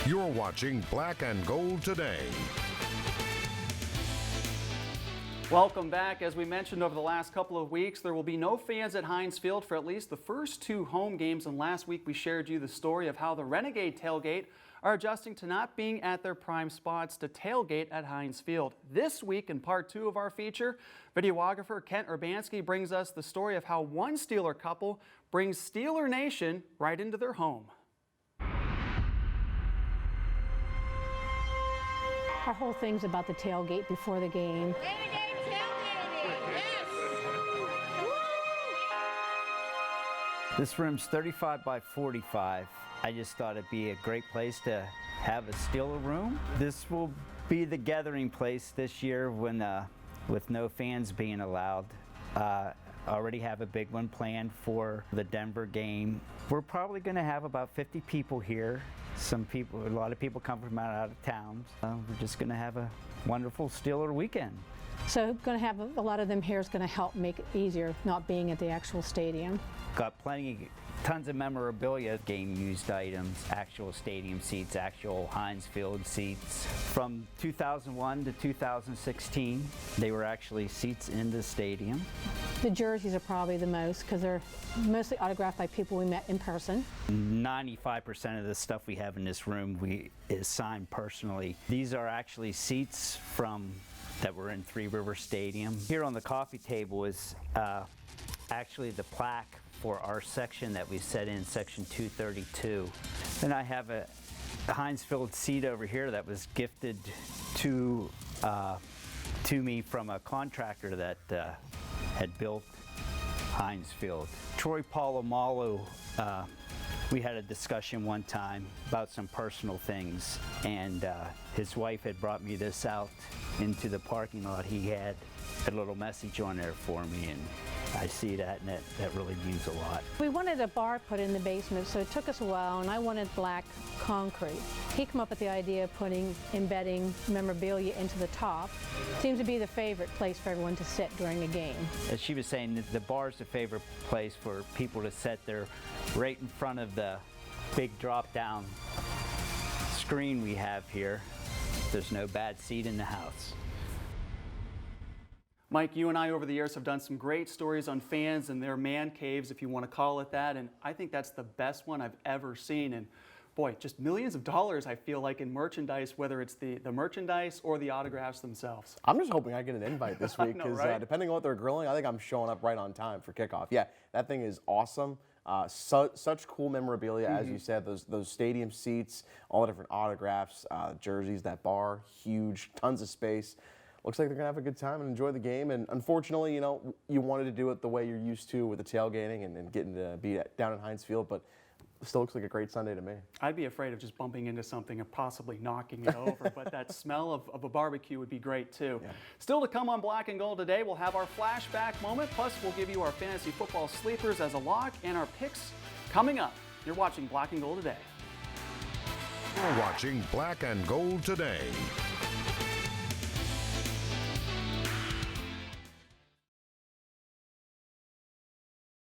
You're watching Black and Gold Today. Welcome back. As we mentioned over the last couple of weeks, there will be no fans at Heinz Field for at least the first two home games. And last week we shared you the story of how the Renegade Tailgate are adjusting to not being at their prime spots to tailgate at Heinz Field. This week, in part two of our feature, videographer Kent Urbanski brings us the story of how one Steeler couple brings Steeler Nation right into their home. Our whole thing's about the tailgate before the game. Renegade tailgating, yes! This room's 35 by 45. I just thought it'd be a great place to have a Steeler room. This will be the gathering place this year when, with no fans being allowed. Already have a big one planned for the Denver game. We're probably going to have about 50 people here. A lot of people come from out of town. We're just going to have a wonderful Steeler weekend. So going to have a lot of them here is going to help make it easier not being at the actual stadium. Got tons of memorabilia, game used items, actual stadium seats, actual Heinz Field seats. From 2001 to 2016, they were actually seats in the stadium. The jerseys are probably the most because they're mostly autographed by people we met in person. 95% of the stuff we have in this room is signed personally. These are actually seats that were in Three River Stadium. Here on the coffee table is actually the plaque for our section that we set in, section 232. Then I have a Heinz Field seat over here that was gifted to me from a contractor that had built Heinz Field. Troy Polamalu, we had a discussion one time about some personal things, and his wife had brought me this out into the parking lot. He had a little message on there for me, and I see that, and that really means a lot. We wanted a bar put in the basement, so it took us a while, and I wanted black concrete. He came up with the idea of embedding memorabilia into the top. Seems to be the favorite place for everyone to sit during a game. As she was saying, the bar's the favorite place for people to sit there, right in front of the big drop-down screen we have here. There's no bad seat in the house. Mike, you and I over the years have done some great stories on fans and their man caves, if you want to call it that, and I think that's the best one I've ever seen. And boy, just millions of dollars, I feel like, in merchandise, whether it's the merchandise or the autographs themselves. I'm just hoping I get an invite this week because right? Depending on what they're grilling, I think I'm showing up right on time for kickoff. Yeah, that thing is awesome. Such cool memorabilia, as you said, those stadium seats, all the different autographs, jerseys, that bar, huge, tons of space. Looks like they're going to have a good time and enjoy the game. And unfortunately, you wanted to do it the way you're used to with the tailgating and getting to be down in Heinz Field, but it still looks like a great Sunday to me. I'd be afraid of just bumping into something and possibly knocking it over, but that smell of a barbecue would be great too. Yeah. Still to come on Black and Gold today, we'll have our flashback moment, plus we'll give you our fantasy football sleepers as a lock and our picks coming up. You're watching Black and Gold today. You're watching Black and Gold Today.